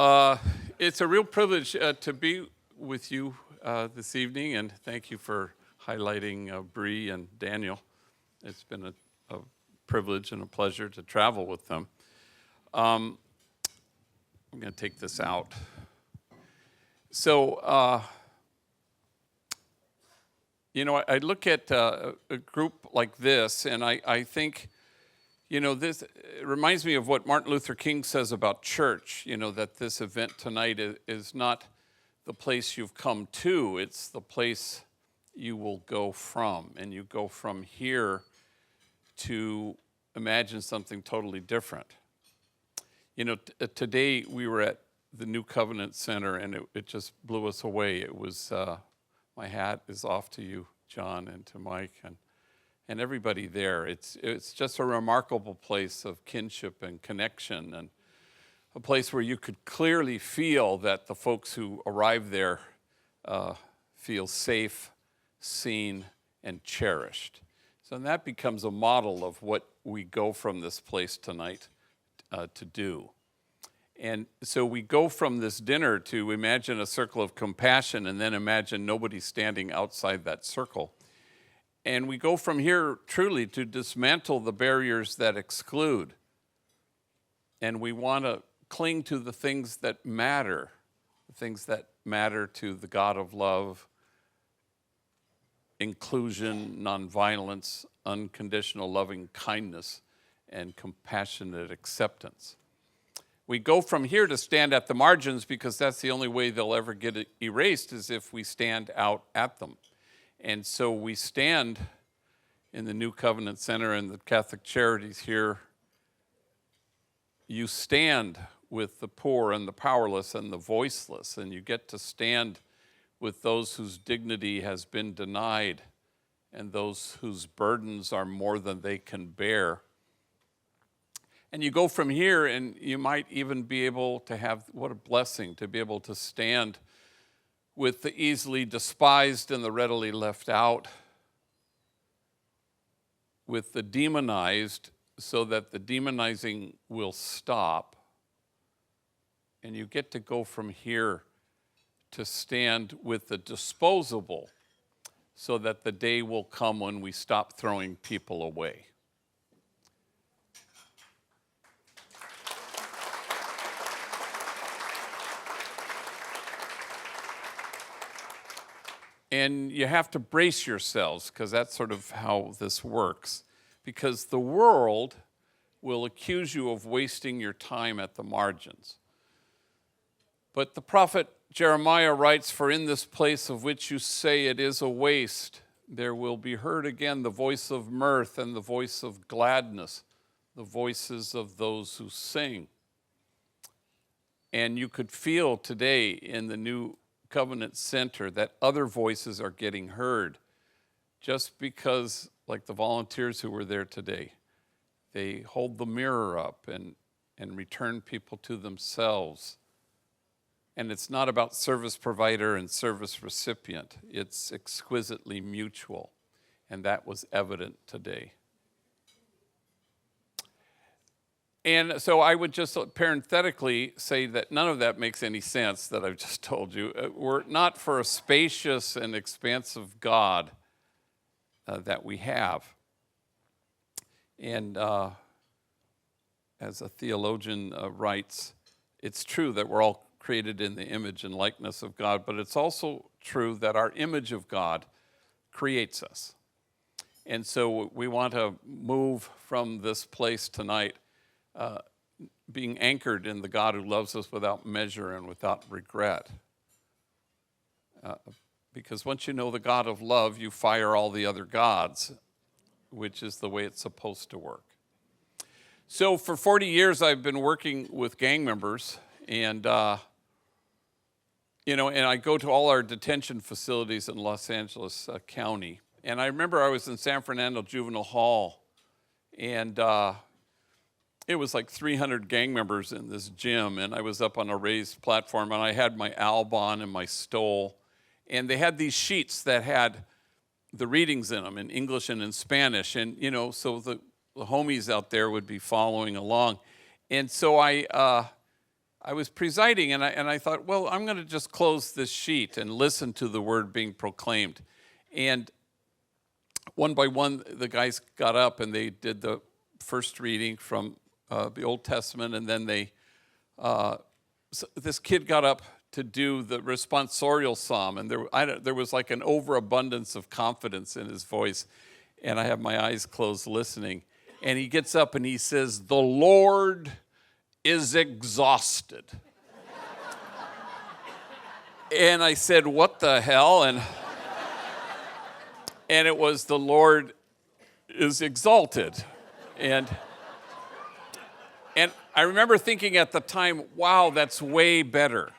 Uh, it's a real privilege to be with you this evening, and thank you for highlighting Bree and Daniel. It's been a privilege and a pleasure to travel with them. I'm going to take this out. So, I look at a group like this, and I think, this it reminds me of what Martin Luther King says about church, that this event tonight is not the place you've come to, it's the place you will go from. And you go from here to imagine something totally different. Today we were at the new Covenant Center, and it just blew us away. It was, my hat is off to you, John, and to Mike, and everybody there. It's just a remarkable place of kinship and connection, and a place where you could clearly feel that the folks who arrive there feel safe, seen, and cherished. So that becomes a model of what we go from this place tonight to do. And so we go from this dinner to imagine a circle of compassion, and then imagine nobody standing outside that circle. And we go from here truly to dismantle the barriers that exclude. And we want to cling to the things that matter to the God of love, inclusion, nonviolence, unconditional loving kindness, and compassionate acceptance. We go from here to stand at the margins, because that's the only way they'll ever get erased, is if we stand out at them. And so we stand in the new Covenant Center and the Catholic Charities here. You stand with the poor and the powerless and the voiceless, and you get to stand with those whose dignity has been denied and those whose burdens are more than they can bear. And you go from here, and you might even be able to have, what a blessing, to be able to stand with the easily despised and the readily left out, with the demonized, so that the demonizing will stop. And you get to go from here to stand with the disposable, so that the day will come when we stop throwing people away. And you have to brace yourselves, because that's sort of how this works. Because the world will accuse you of wasting your time at the margins. But the prophet Jeremiah writes, "For in this place of which you say it is a waste, there will be heard again the voice of mirth and the voice of gladness, the voices of those who sing." And you could feel today in the new Covenant Center that other voices are getting heard, just because, like the volunteers who were there today, they hold the mirror up and return people to themselves. And it's not about service provider and service recipient. It's exquisitely mutual, and that was evident today. And so I would just parenthetically say that none of that makes any sense that I've just told you. We're not for a spacious and expansive God that we have. And as a theologian writes, it's true that we're all created in the image and likeness of God, but it's also true that our image of God creates us. And so we want to move from this place tonight being anchored in the God who loves us without measure and without regret. Because once you know the God of love, you fire all the other gods, which is the way it's supposed to work. So for 40 years, I've been working with gang members, and and I go to all our detention facilities in Los Angeles County. And I remember I was in San Fernando Juvenile Hall, and it was like 300 gang members in this gym, and I was up on a raised platform, and I had my alb on and my stole, and they had these sheets that had the readings in them in English and in Spanish, and so the homies out there would be following along. And so I I was presiding, and I thought, well, I'm going to just close this sheet and listen to the word being proclaimed. And one by one, the guys got up and they did the first reading from the Old Testament, and then this kid got up to do the responsorial psalm, and there was like an overabundance of confidence in his voice, and I have my eyes closed listening. And he gets up and he says, "The Lord is exhausted." And I said, "What the hell?" And it was, "The Lord is exalted." And I remember thinking at the time, wow, that's way better.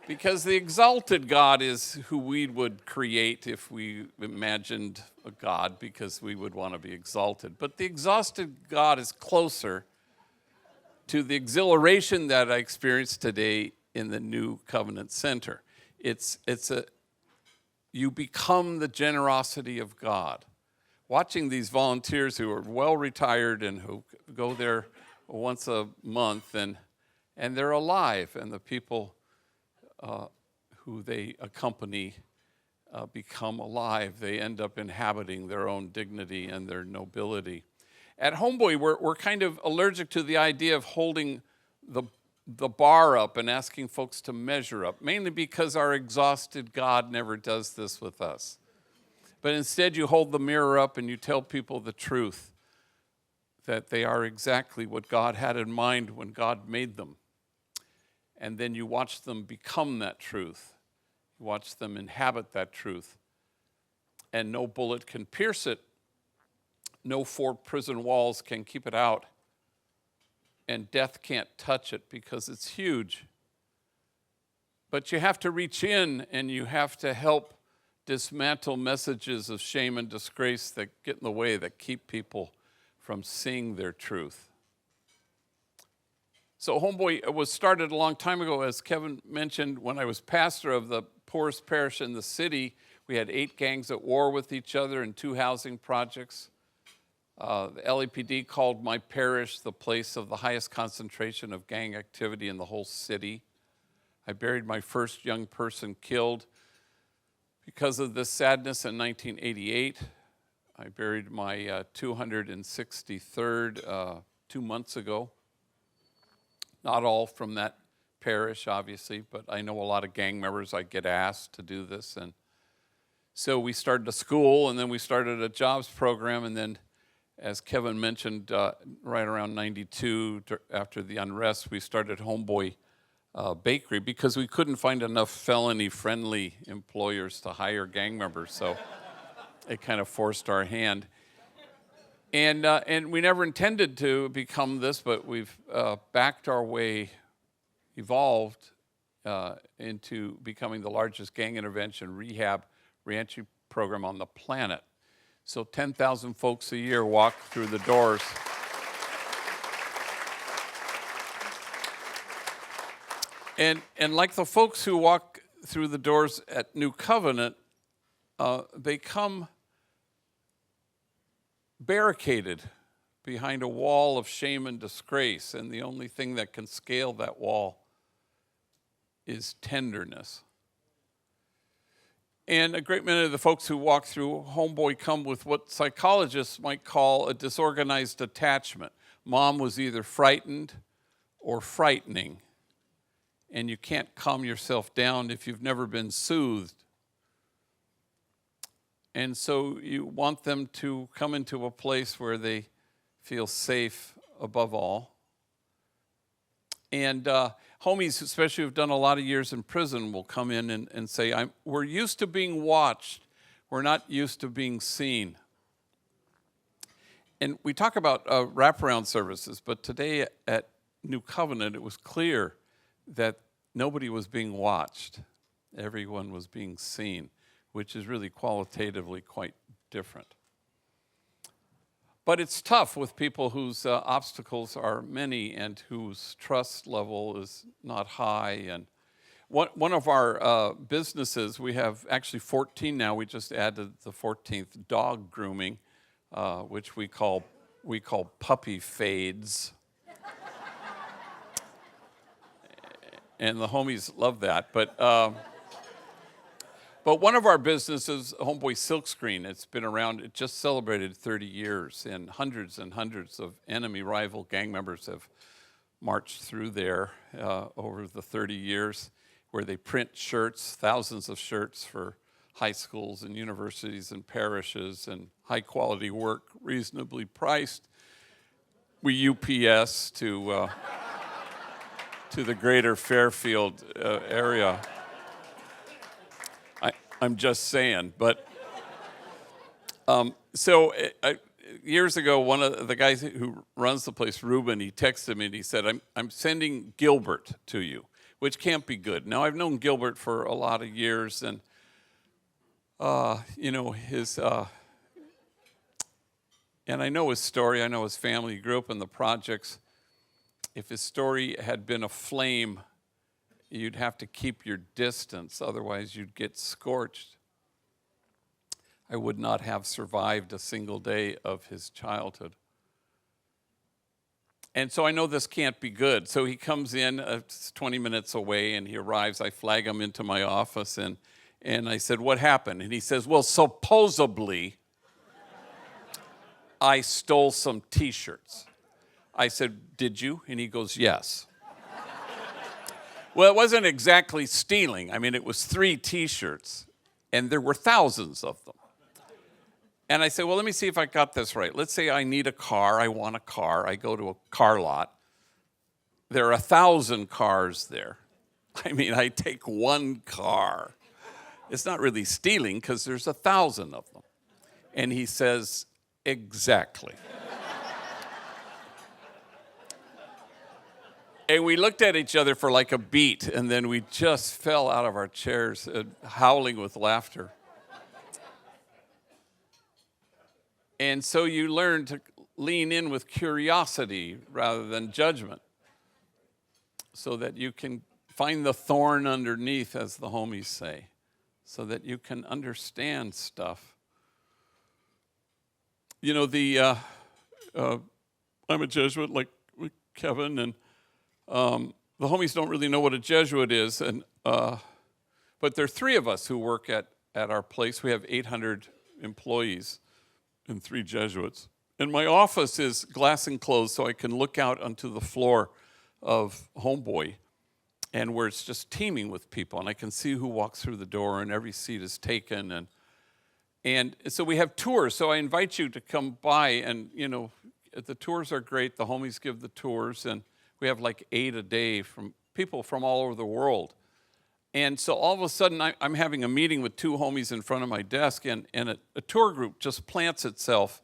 Because the exalted God is who we would create if we imagined a God, because we would want to be exalted. But the exhausted God is closer to the exhilaration that I experienced today in the new Covenant Center. You become the generosity of God. Watching these volunteers who are well retired and who go there once a month, and they're alive, and the people who they accompany become alive. They end up inhabiting their own dignity and their nobility. At Homeboy, we're kind of allergic to the idea of holding the bar up and asking folks to measure up, mainly because our exhausted God never does this with us. But instead, you hold the mirror up and you tell people the truth, that they are exactly what God had in mind when God made them. And then you watch them become that truth. You watch them inhabit that truth. And no bullet can pierce it. No 4 prison walls can keep it out. And death can't touch it because it's huge. But you have to reach in and you have to help dismantle messages of shame and disgrace that get in the way, that keep people from seeing their truth. So Homeboy was started a long time ago, as Kevin mentioned. When I was pastor of the poorest parish in the city, we had 8 gangs at war with each other and 2 housing projects. The LAPD called my parish the place of the highest concentration of gang activity in the whole city. I buried my first young person killed because of this sadness in 1988. I buried my 263rd 2 months ago. Not all from that parish, obviously, but I know a lot of gang members. I get asked to do this. And so we started a school, and then we started a jobs program, and then, as Kevin mentioned, right around 92, after the unrest, we started Homeboy Bakery because we couldn't find enough felony-friendly employers to hire gang members, so it kind of forced our hand. And we never intended to become this, but we've backed our way, evolved into becoming the largest gang intervention rehab reentry program on the planet. So 10,000 folks a year walk through the doors. And like the folks who walk through the doors at New Covenant, they come barricaded behind a wall of shame and disgrace, and the only thing that can scale that wall is tenderness. And a great many of the folks who walk through Homeboy come with what psychologists might call a disorganized attachment. Mom was either frightened or frightening, and you can't calm yourself down if you've never been soothed. And so you want them to come into a place where they feel safe above all. And homies, especially who've done a lot of years in prison, will come in and say, we're used to being watched. We're not used to being seen. And we talk about wraparound services, but today at New Covenant, it was clear that nobody was being watched. Everyone was being seen, which is really qualitatively quite different. But it's tough with people whose obstacles are many and whose trust level is not high. And one of our businesses, we have actually 14 now. We just added the 14th, dog grooming, which we call puppy fades. and the homies love that. But one of our businesses, Homeboy Silkscreen, it's been around, it just celebrated 30 years, and hundreds of enemy rival gang members have marched through there over the 30 years, where they print shirts, thousands of shirts for high schools and universities and parishes, and high quality work, reasonably priced. We UPS to the greater Fairfield area. I'm just saying, but years ago, one of the guys who runs the place, Ruben, he texted me and he said, I'm sending Gilbert to you, which can't be good. Now, I've known Gilbert for a lot of years, and and I know his story, I know his family. He grew up in the projects. If his story had been a flame, you'd have to keep your distance, otherwise you'd get scorched. I would not have survived a single day of his childhood. And so I know this can't be good. So he comes in, it's 20 minutes away, and he arrives. I flag him into my office, and I said, "What happened?" And he says, "Well, supposedly, I stole some T-shirts." I said, "Did you?" And he goes, "Yes." Well, it wasn't exactly stealing. I mean, it was 3 T-shirts, and there were thousands of them. And I said, well, let me see if I got this right. Let's say I need a car, I want a car, I go to a car lot. There are 1,000 cars there. I mean, I take one car. It's not really stealing because there's 1,000 of them. And he says, exactly. And we looked at each other for like a beat, and then we just fell out of our chairs, howling with laughter. And so you learn to lean in with curiosity rather than judgment, so that you can find the thorn underneath, as the homies say, so that you can understand stuff. You know, I'm a Jesuit like Kevin, and the homies don't really know what a Jesuit is, but there are 3 of us who work at our place. We have 800 employees and 3 Jesuits. And my office is glass enclosed, so I can look out onto the floor of Homeboy, and where it's just teeming with people, and I can see who walks through the door, and every seat is taken, and so we have tours. So I invite you to come by, and the tours are great. The homies give the tours, and we have like 8 a day from people from all over the world. And so all of a sudden, I'm having a meeting with 2 homies in front of my desk, and a tour group just plants itself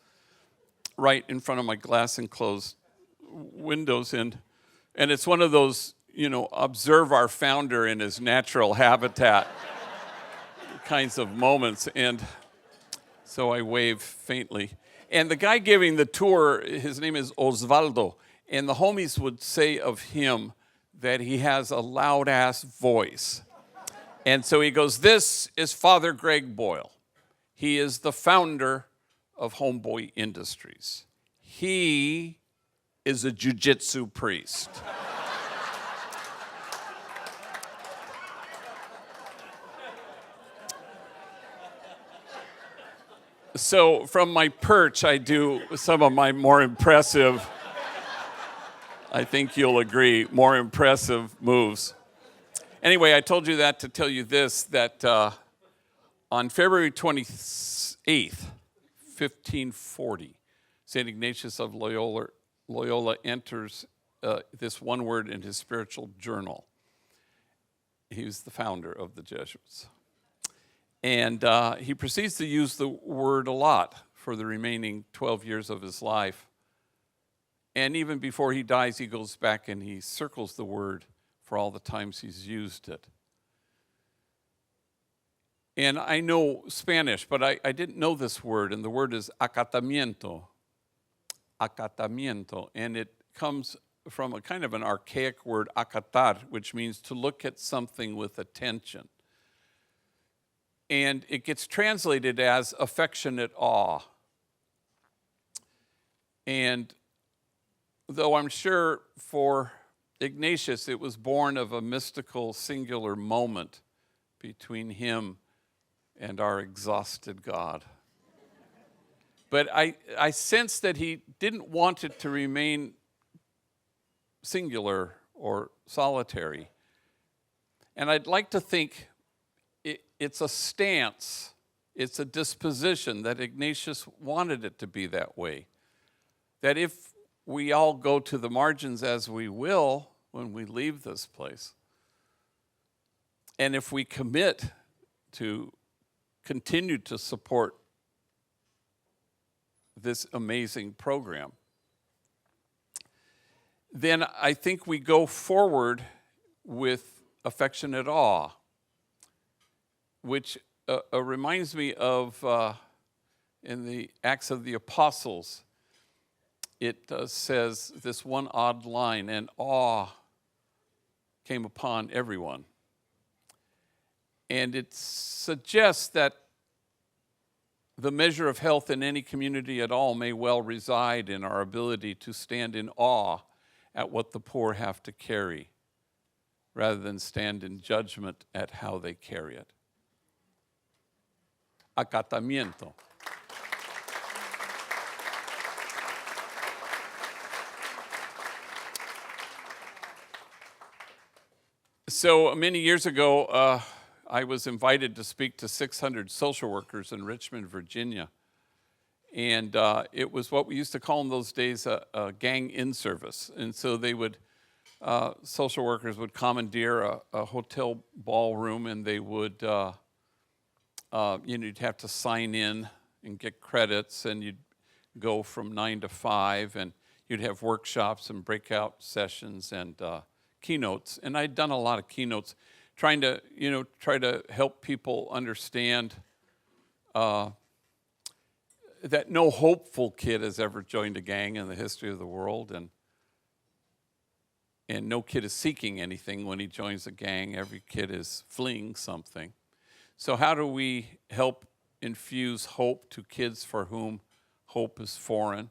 right in front of my glass enclosed windows. And it's one of those, observe our founder in his natural habitat kinds of moments. And so I wave faintly. And the guy giving the tour, his name is Osvaldo. And the homies would say of him that he has a loud-ass voice. And so he goes, this is Father Greg Boyle. He is the founder of Homeboy Industries. He is a jiu-jitsu priest. So from my perch, I do some of my more impressive, I think you'll agree, more impressive moves. Anyway, I told you that to tell you this, that on February 28th, 1540, St. Ignatius of Loyola enters this one word in his spiritual journal. He was the founder of the Jesuits. And he proceeds to use the word a lot for the remaining 12 years of his life. And even before he dies, he goes back and he circles the word for all the times he's used it. And I know Spanish, but I didn't know this word, and the word is acatamiento. Acatamiento. And it comes from a kind of an archaic word, acatar, which means to look at something with attention. And it gets translated as affectionate awe. And though I'm sure for Ignatius, it was born of a mystical, singular moment between him and our exhausted God. But I sense that he didn't want it to remain singular or solitary. And I'd like to think it's a stance, it's a disposition that Ignatius wanted it to be that way. That if we all go to the margins as we will when we leave this place, and if we commit to continue to support this amazing program, then I think we go forward with affectionate awe, which reminds me of in the Acts of the Apostles, it says this one odd line, and awe came upon everyone. And it suggests that the measure of health in any community at all may well reside in our ability to stand in awe at what the poor have to carry, rather than stand in judgment at how they carry it. Acatamiento. So many years ago, I was invited to speak to 600 social workers in Richmond, Virginia. And it was what we used to call in those days a gang in-service. And so they would, social workers would commandeer a hotel ballroom, and they would, you'd have to sign in and get credits, and you'd go from 9 to 5, and you'd have workshops and breakout sessions and keynotes. And I'd done a lot of keynotes trying to, try to help people understand that no hopeful kid has ever joined a gang in the history of the world, and no kid is seeking anything when he joins a gang. Every kid is fleeing something. So how do we help infuse hope to kids for whom hope is foreign?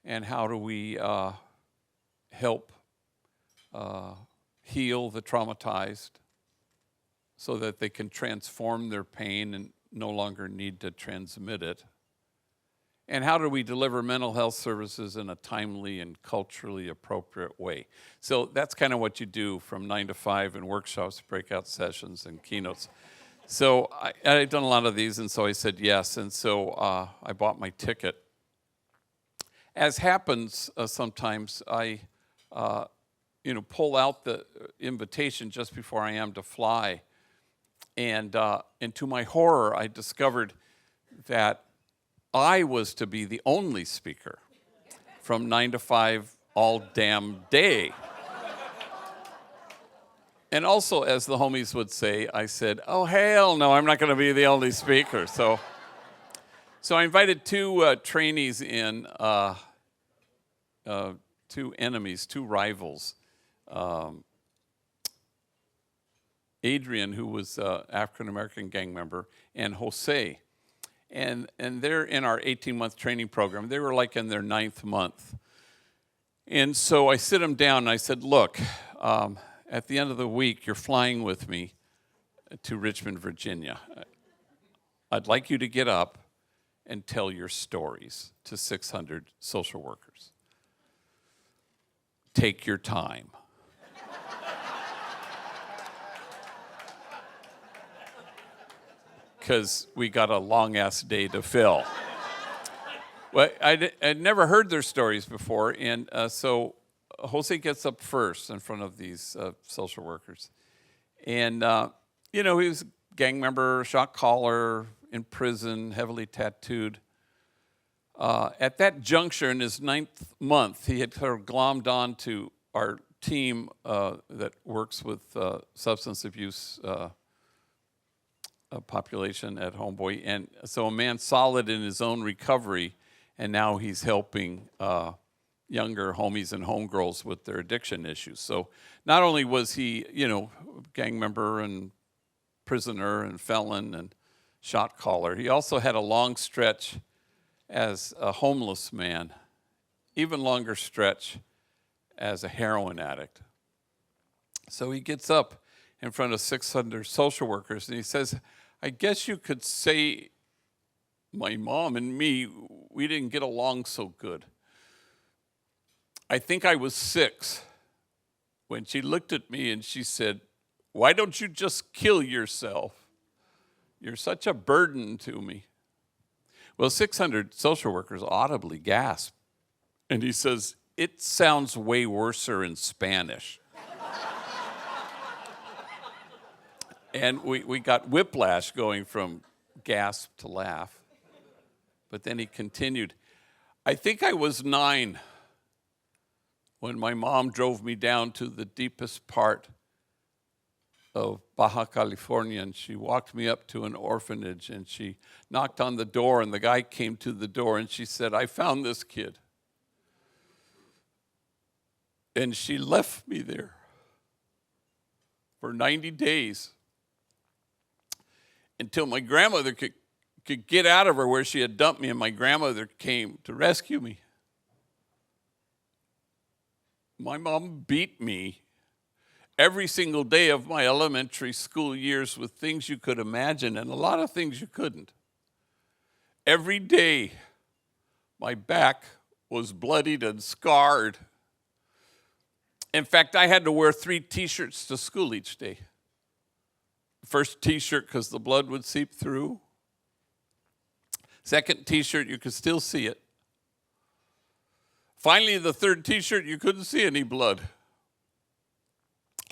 And how do we help heal the traumatized so that they can transform their pain and no longer need to transmit it? And how do we deliver mental health services in a timely and culturally appropriate way? So that's kind of what you do from 9 to 5 in workshops, breakout sessions, and keynotes. So I've done a lot of these, and so I said yes, and so I bought my ticket. As happens sometimes, I pull out the invitation just before I am to fly, and to my horror, I discovered that I was to be the only speaker from 9 to 5 all damn day. And also, as the homies would say, I said, oh, hell no, I'm not going to be the only speaker. So I invited two trainees in, two enemies, two rivals. Adrian, who was an African-American gang member, and Jose. And they're in our 18-month training program. They were like in their 9th month. And so I sit them down and I said, look, at the end of the week, you're flying with me to Richmond, Virginia. I'd like you to get up and tell your stories to 600 social workers. Take your time. Because we got a long-ass day to fill. Well, I'd never heard their stories before, and so Jose gets up first in front of these social workers. And, he was a gang member, shot caller, in prison, heavily tattooed. At that juncture, in his 9th month, he had sort of glommed on to our team that works with substance abuse population at Homeboy. And so a man solid in his own recovery, and now he's helping younger homies and homegirls with their addiction issues. So not only was he, gang member and prisoner and felon and shot caller, he also had a long stretch as a homeless man, even longer stretch as a heroin addict. So he gets up in front of 600 social workers and he says, I guess you could say my mom and me, we didn't get along so good. I think I was 6 when she looked at me and she said, why don't you just kill yourself? You're such a burden to me. Well, 600 social workers audibly gasped. And he says, it sounds way worser in Spanish. And we got whiplash going from gasp to laugh. But then he continued, I think I was 9 when my mom drove me down to the deepest part of Baja California, and she walked me up to an orphanage, and she knocked on the door, and the guy came to the door, and she said, I found this kid. And she left me there for 90 days until my grandmother could get out of her where she had dumped me, and my grandmother came to rescue me. My mom beat me every single day of my elementary school years with things you could imagine and a lot of things you couldn't. Every day, my back was bloodied and scarred. In fact, I had to wear 3 T-shirts to school each day. First T-shirt because the blood would seep through. Second T-shirt, you could still see it. Finally, the third T-shirt, you couldn't see any blood.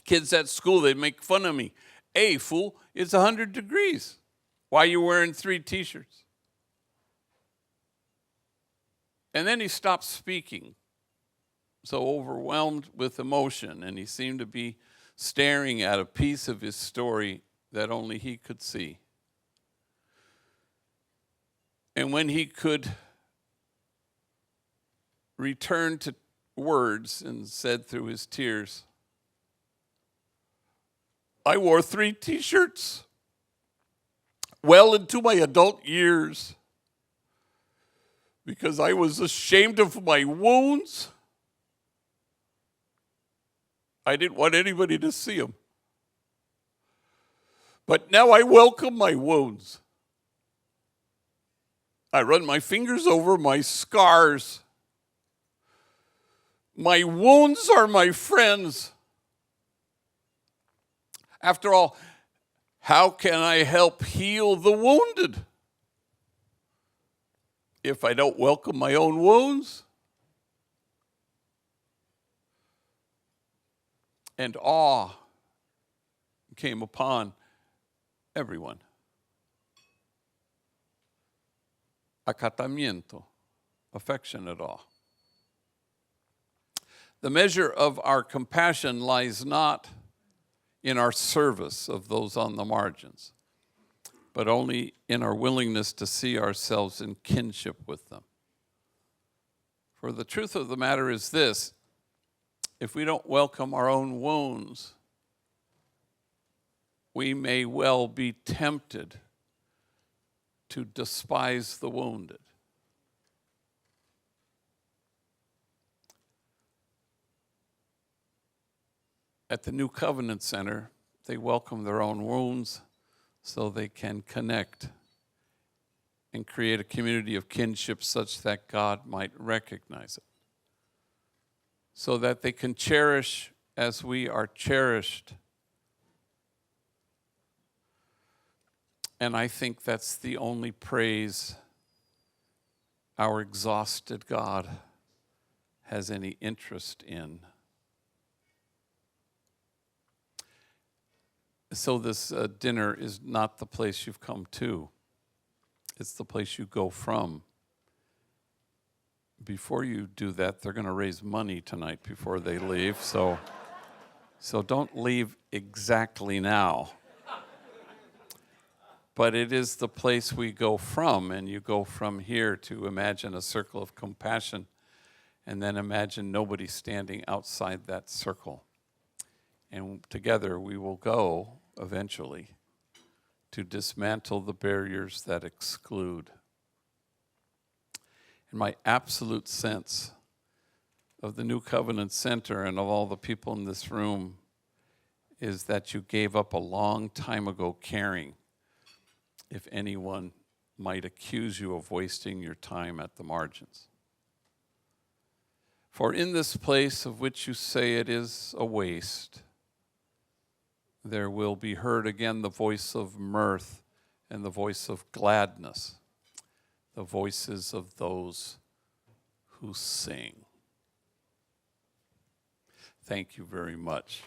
Kids at school, they'd make fun of me. Hey, fool, it's 100 degrees. Why are you wearing 3 T-shirts? And then he stopped speaking, so overwhelmed with emotion, and he seemed to be staring at a piece of his story that only he could see. And when he could return to words and said through his tears, I wore 3 T-shirts well into my adult years because I was ashamed of my wounds. I didn't want anybody to see them. But now I welcome my wounds. I run my fingers over my scars. My wounds are my friends. After all, how can I help heal the wounded if I don't welcome my own wounds? And awe came upon everyone. Acatamiento, affectionate awe. The measure of our compassion lies not in our service of those on the margins, but only in our willingness to see ourselves in kinship with them. For the truth of the matter is this: if we don't welcome our own wounds, we may well be tempted to despise the wounded. At the New Covenant Center, they welcome their own wounds so they can connect and create a community of kinship such that God might recognize it, so that they can cherish as we are cherished. And I think that's the only praise our exhausted God has any interest in. So this dinner is not the place you've come to. It's the place you go from. Before you do that, they're going to raise money tonight before they leave. So don't leave exactly now. But it is the place we go from, and you go from here to imagine a circle of compassion, and then imagine nobody standing outside that circle. And together we will go, eventually, to dismantle the barriers that exclude. And my absolute sense of the New Covenant Center and of all the people in this room is that you gave up a long time ago caring if anyone might accuse you of wasting your time at the margins. For in this place of which you say it is a waste, there will be heard again the voice of mirth and the voice of gladness, the voices of those who sing. Thank you very much.